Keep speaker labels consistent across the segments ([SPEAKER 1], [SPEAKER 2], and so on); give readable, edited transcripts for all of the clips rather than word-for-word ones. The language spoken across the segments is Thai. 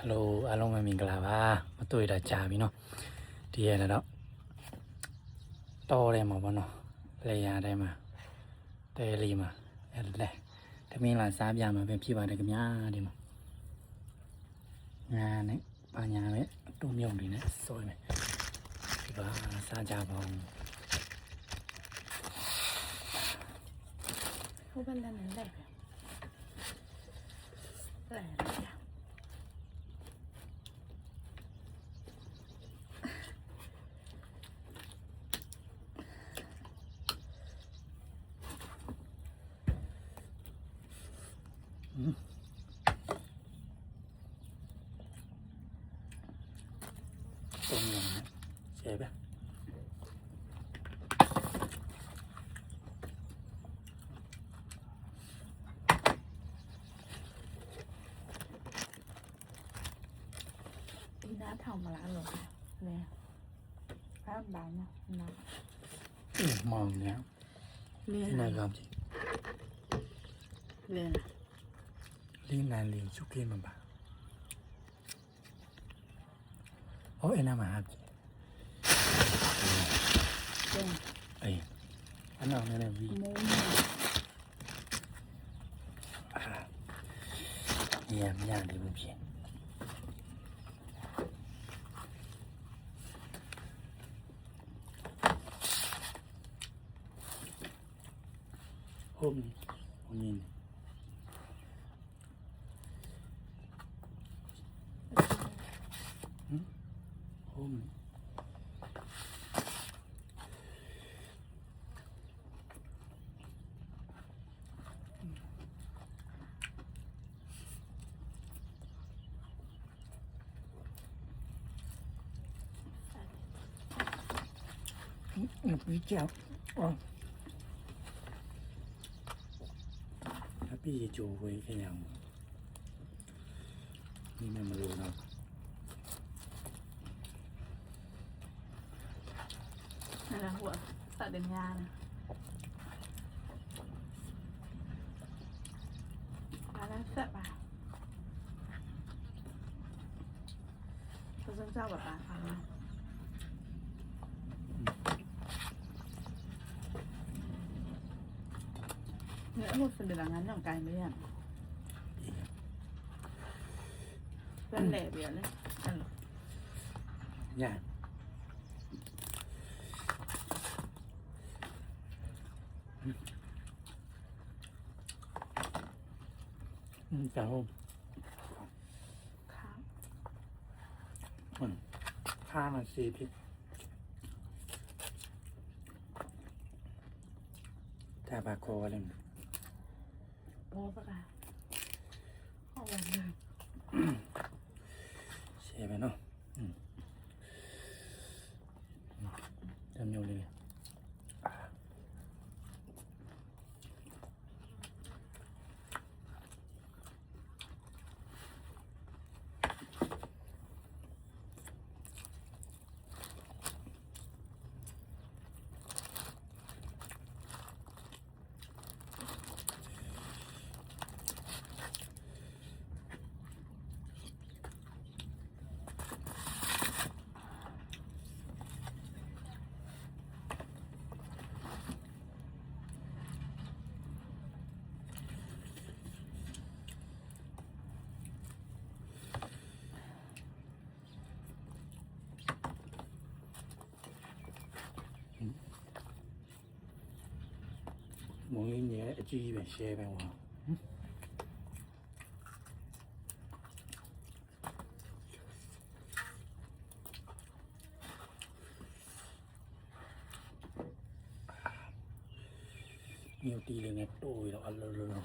[SPEAKER 1] Hello, alo mà mình là ba, mà tôi đã trả vì nó thì là đó to đây mà bọn nó lấy ra đây mà đây lì mà đây thế mình là sao giờ mà bên phía vào đây cái nhà đi mà nhà này ba nhà đấy tôm nhồng thì đấy rồi này và sao giờ vào
[SPEAKER 2] không bên là này đẹp lẻ lẻ
[SPEAKER 1] tôm nhồng đấy xe bé
[SPEAKER 2] đã thòng mà lại rồi nè phải không bạn nè
[SPEAKER 1] mòn nhá
[SPEAKER 2] liền
[SPEAKER 1] cái này làm gì
[SPEAKER 2] liền
[SPEAKER 1] liên là liền chút kia mà bà ôi em nào mà hạt
[SPEAKER 2] liền
[SPEAKER 1] ấy anh nào này là vì
[SPEAKER 2] muốn
[SPEAKER 1] nhà thì một chuyện hôm nhìn hôm quý chào bây giờ chủ với cái nào nhưng mà lùi đâu
[SPEAKER 2] này là hụa sợ đến nhà này bà sợ bà tôi dân sao bà phải nữa một phần được là ngắn lòng cài mới à bên lẻ bịa lên ăn rồi
[SPEAKER 1] nhà chào hôm
[SPEAKER 2] khá
[SPEAKER 1] khá là xì thịt ta bà cô lên
[SPEAKER 2] bố bác à không làm gì
[SPEAKER 1] xe bên nó đâm nhau lên mỗi nhẹ chi về xe bên ngoài nhiều tí là nghe tôi đâu ăn lâu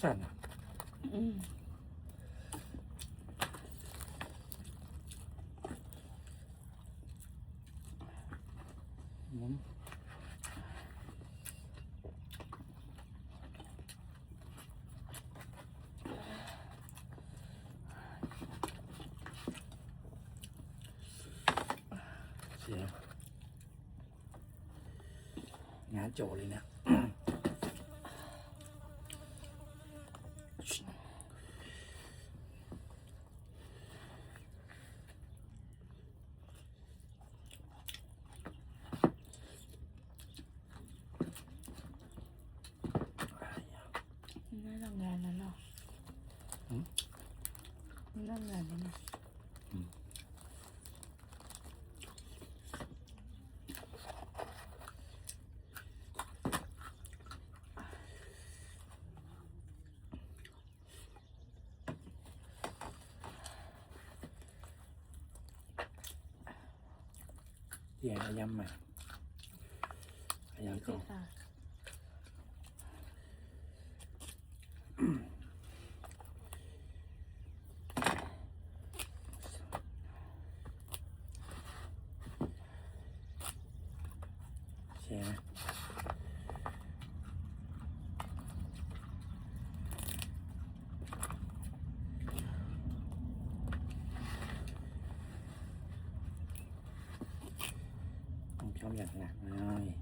[SPEAKER 1] ဆက်နော် งานโจเลยเนี่ย
[SPEAKER 2] ไม่ทำงานแล้วหรอไม่ทำงานแล้วนะ
[SPEAKER 1] เดี๋ยวเอายำมาเอายำก่อน
[SPEAKER 2] ค่ะ
[SPEAKER 1] ใช่ไหมต้องชอบอย่างหนักเลย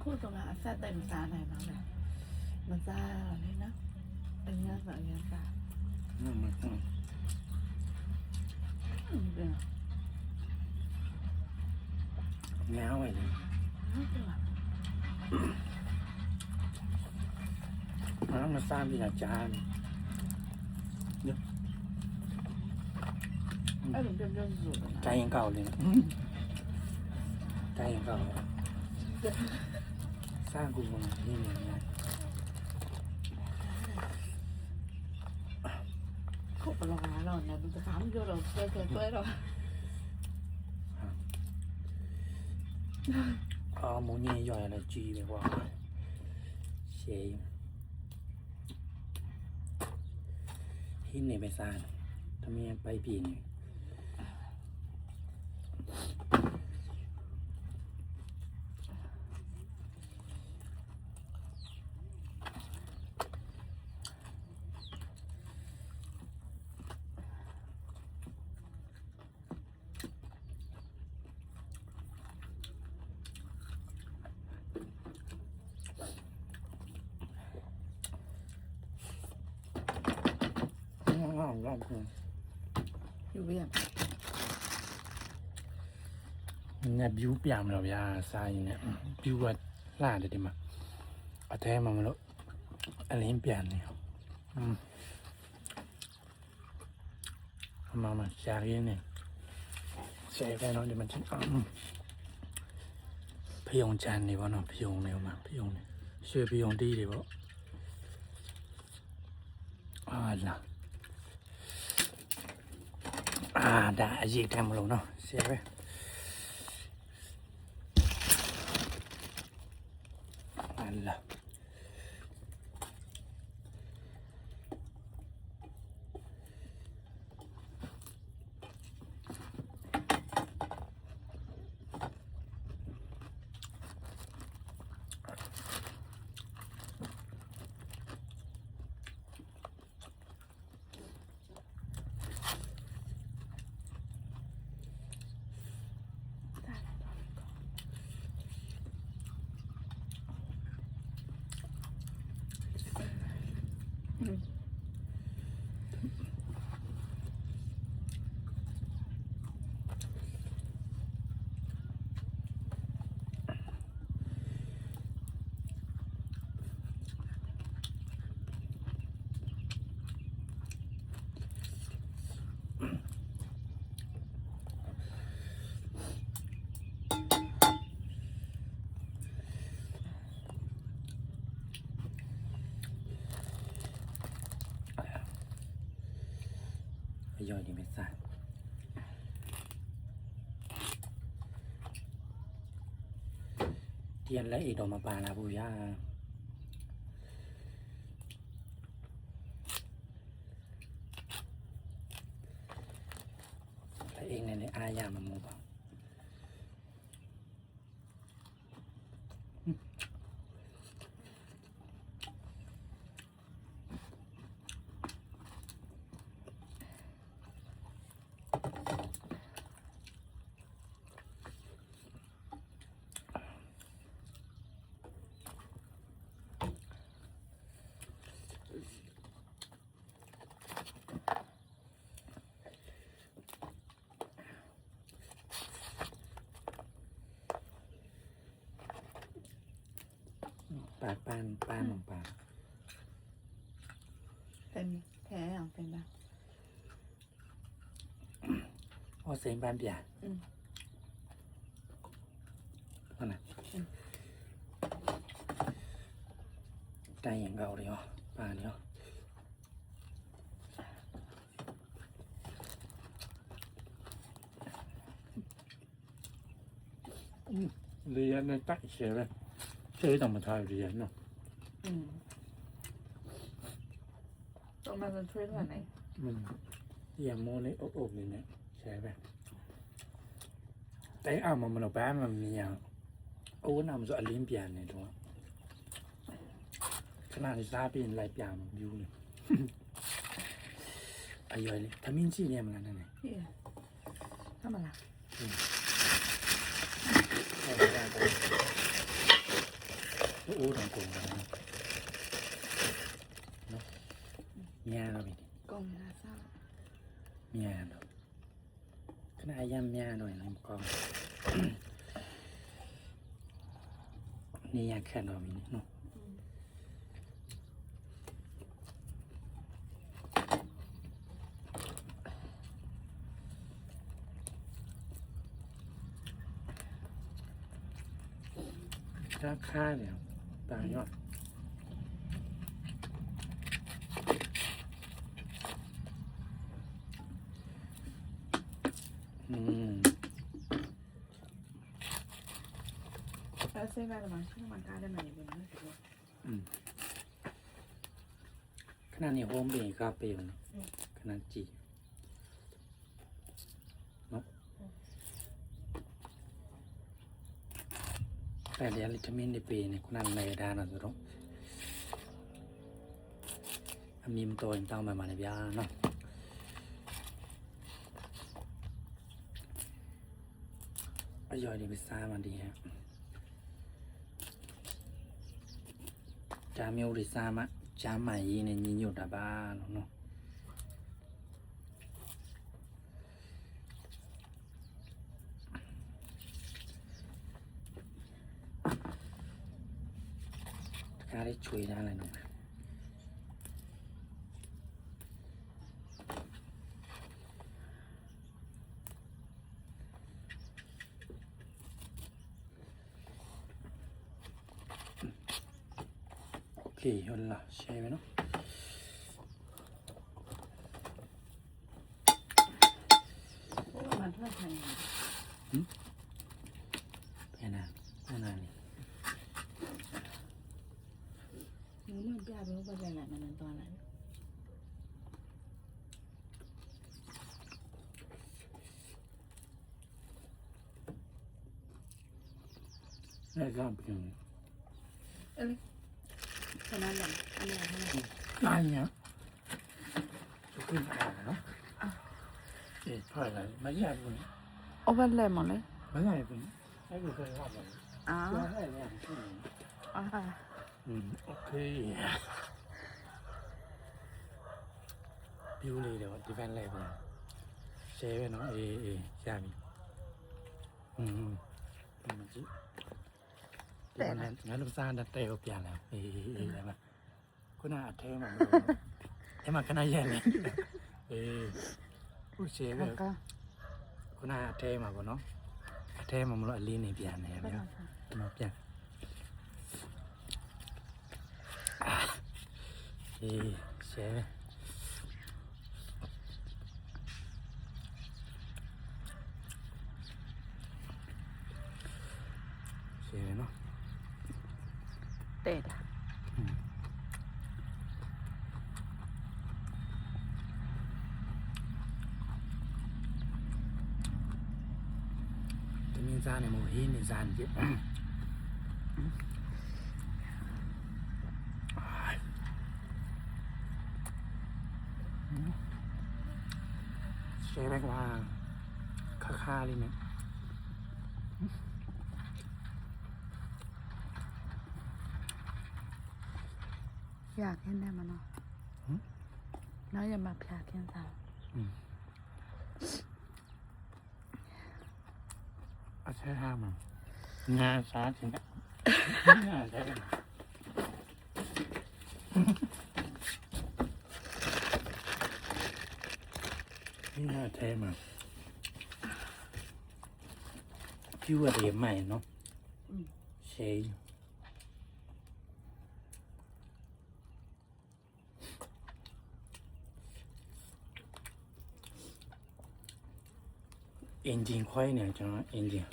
[SPEAKER 2] พูดตรงนั้นซาเต็มซาไหนบ้างเลยมันซาเหรอนี่นะเป็นงานแบบงานซาเดี๋ยว
[SPEAKER 1] เงาไปเลย
[SPEAKER 2] ไม่เป็นไร
[SPEAKER 1] nó xa đi là cha này.
[SPEAKER 2] ไอ้หนุ่มเดินอยู่นะ
[SPEAKER 1] Cay ăn cầu liền cay ăn cầu sang cùng mình như này
[SPEAKER 2] เขาไปลองหาเราเนี่ยมันจะถามอยู่เราเคยเรา
[SPEAKER 1] muốn nhẹ giỏi là chi về qua xe hít nàyไปxa nàyทำไมไปปีน
[SPEAKER 2] อยู่เวียน
[SPEAKER 1] เนี่ยบิวเปียมแล้วยาทรายเนี่ยบิวว่าล่าเลยดิมาเอาแท้มาแล้วอะไรเปลี่ยนเนี่ยมาชาเรียนเนี่ยใช้ไปเนาะเดี๋ยวมันจะพยองจันนี่วะเนาะพยองเนี่ยมาพยองเนี่ยชื่อพยองดีเลยวะล่ะได้ยิงแทงมาลงเนาะเสียไปล่ะ ย่อยดีไหมจ๊ะเทียนและอีกดอกมาปาลาบูย่าและเองในอายามันมูบังปากปานลงปาก
[SPEAKER 2] เป็นแท้อย่างเป็นแบบ
[SPEAKER 1] โอ้เสียงปานเปียนั่นน่ะใจอย่างเก่าเลยเหรอปานเนาะเรียนในใต้เสียเลยเชื่อต้องมาทายเรียนเนาะ
[SPEAKER 2] ตรงมาจะช่วยด้วยไหน
[SPEAKER 1] มันอย่างโมในอกนี่เนี่ยใช่ไหมแต่เอามันเอาแป๊บมันมีอย่างโอ้นำจะอลิมเปียนเนี่ยถูกไหมขนาดที่ซาเป็นลายเปียนวิวเนี่ยอายอยเลยทำมินซี่เนี่ยมันนั่นไง
[SPEAKER 2] พี่ทำอะไร
[SPEAKER 1] โอ้ดังกงกันนะเนาะมีอะไรเราไปดิ
[SPEAKER 2] กองลาซ่า
[SPEAKER 1] มีอะไรเราขนาดย่ำมีอะไรหน่อยนะกองนี่ยากแค่เรามีเนาะราคาเนี่ยต่างยอด
[SPEAKER 2] แล้วเส้นแบบมันช่วงมันการได้ไหมเป็นเรื่อง
[SPEAKER 1] ขนาดนี้โฮมเบย์ก็เปรี้ยวนะขนาดจีเนาะแต่เดี๋ยวลิตามินในปีเนี่ยขนาดในด้านนั้นต้องมีมตัวเองต้องมาในยาเนาะอร่อยดีไปซ่ามันดีฮะจามิวริซามะจาใหม่เนี่ยยินอยู่ตาบ้าเนาะถ้าได้ช่วยได้อะไรหน่อยโอเคเอาล่ะใช่ไหมเนาะ
[SPEAKER 2] พวกมันเท่าไหร่
[SPEAKER 1] แค่นั้นแค่นั้นนี่
[SPEAKER 2] หนูมันยากรู้ว่าเป็นอะไรมันตอนไหน
[SPEAKER 1] ได้ก็เป็น
[SPEAKER 2] ฉะนั้นแบบอันนี้เท่าไหร่
[SPEAKER 1] ได้เนี่ยจะขึ้นอ่านเนาะเอ๊ะพ่ออะไรไม่ใช่คน
[SPEAKER 2] โอ้เป็นอะไรหมดเลย
[SPEAKER 1] ไม่ใช่คนให้กูเคยว่าแบบ
[SPEAKER 2] อ๋อ
[SPEAKER 1] ว่าให้เนี่ย
[SPEAKER 2] อ๋อ
[SPEAKER 1] โอเค view လေးတော့ဒီဘက်လဲပြန် share ပဲနော်အေးအေးရပြီဒီမှာကြည့်ဒီမှာငါတို့စားတဲ့တဲကိုပြန်လာအေးအေးဒါမှခုနအထဲမှာမလို့အဲ့မှာခဏရက်လေအေးခု share ပဲခုနအထဲမှာပေါ့နော်အထဲမှာမလို့အလေးနေပြန်နေဗျာဒီမှာပြန်အေး share ရှယ်နော်
[SPEAKER 2] တဲ့တာ
[SPEAKER 1] တမင်းစားနေမို့ဟင်းနေစားနေကြရှယ်ပဲကွာခါလေးနဲ့
[SPEAKER 2] อยากเห็นได้มั้ยเนาะน้อยอย่ามาพลาดเพียงสาว
[SPEAKER 1] อาใช่ห้ามันงาช้าจริงอ่ะงาใช่นี่งาแท้มาพี่ว่าเรียนใหม่เนาะเชยเอนจินค่อยเนี่ยจังเอนจิน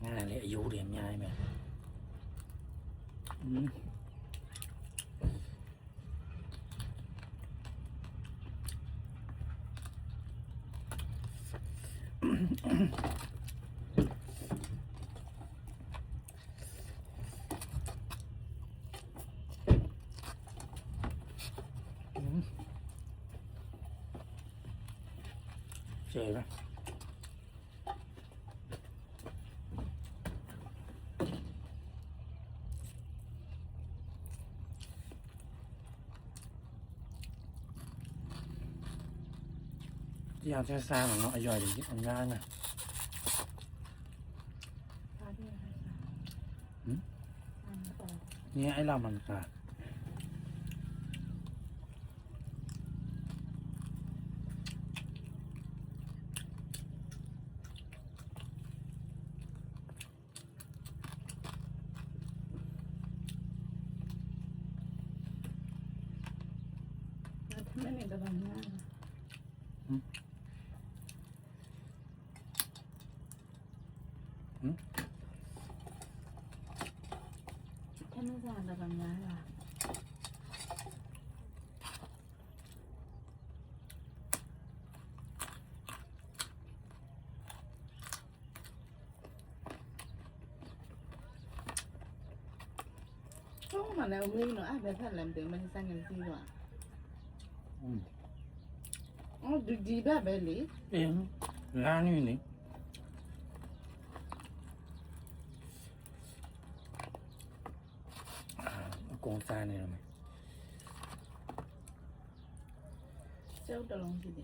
[SPEAKER 1] งานเลยอายุเรียนง่ายไหมเจ๋งไหมอยากจะสร้างเนาะอร่อยดีงานนะนี่ไอ้เรามันค่ะ
[SPEAKER 2] ไม่เห็นจะทำง่ายแค่ไม่จานจะทำง่ายล่ะช่วงมันแล้ววิ่งเนาะแบบท่านแหลมเต็มมันสร้างกันซีกว่าอ๋อดีแบบเบลลี่
[SPEAKER 1] เองร้านนี้นี่กงซาเนี่ยมั้ย
[SPEAKER 2] เจ้าตะลงสิเด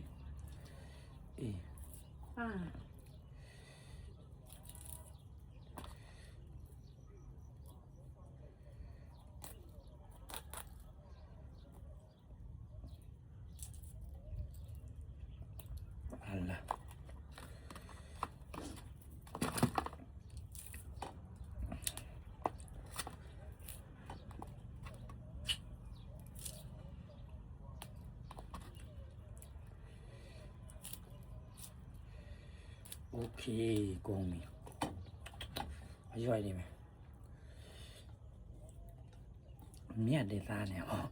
[SPEAKER 1] เคကုန်ပြီအရွက်နေမယ်မြတ်တဲ့သားနေဟော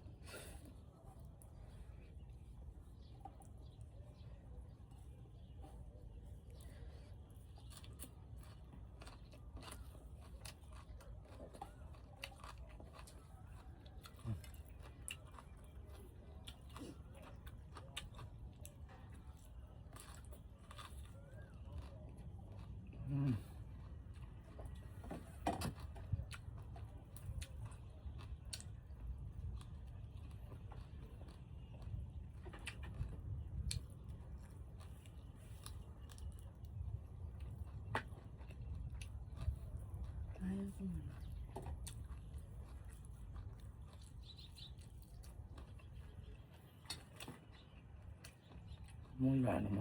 [SPEAKER 1] မွေးလာတယ်မ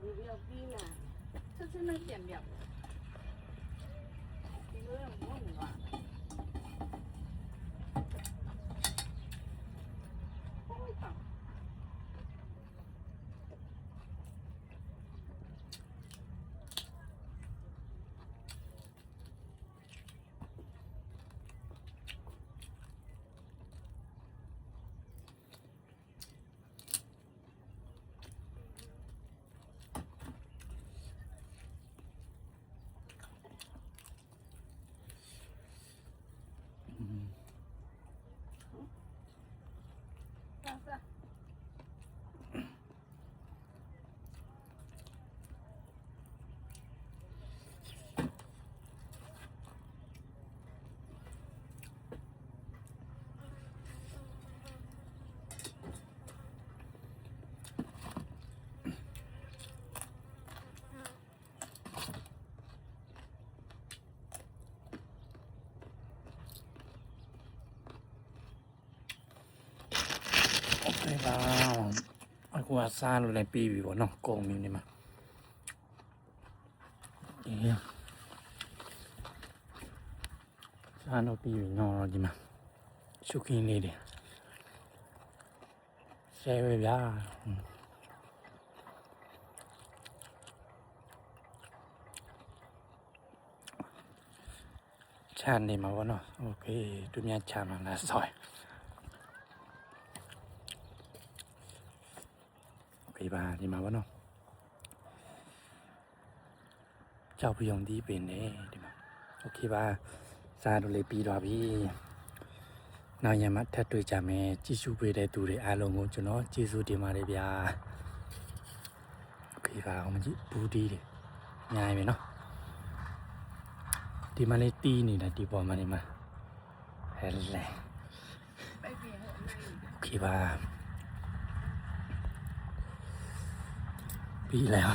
[SPEAKER 2] 你不要逼了，这真的变不了。你有点懵了。对吧？အခုကစားလို့လည်းပြီးပြီပေါ့နော်ကုန်ပြီဒီမှာအေးစားလို့ပြီးပြီနော်ဒီမှာရှုခင်းလေးတွေဆဲပဲဗျာချမ်းနေမှာပေါ့နော်โอเคသူများချမ်းမှာလားဆော်ဒီပါဒီမှာဘောနော်ကြောက်ပြုံဒီပင်နေဒီမှာโอเคပါစားလို့လေးပြီးသွားပြီနောက်ရမှာထပ်တွေ့ကြမယ်ကြည့်ရှုပေးတဲ့သူတွေအားလုံးကိုကျွန်တော်ကျေးဇူးတင်ပါတယ်ဗျာโอเคပါအောင်မကြည့်ဘူးဒီတွေညာရမယ်နော်ဒီမှာလေးတီးနေတာဒီပေါ်မှာနေမှာဟဲ့လေโอเคပါပြီးแล้ว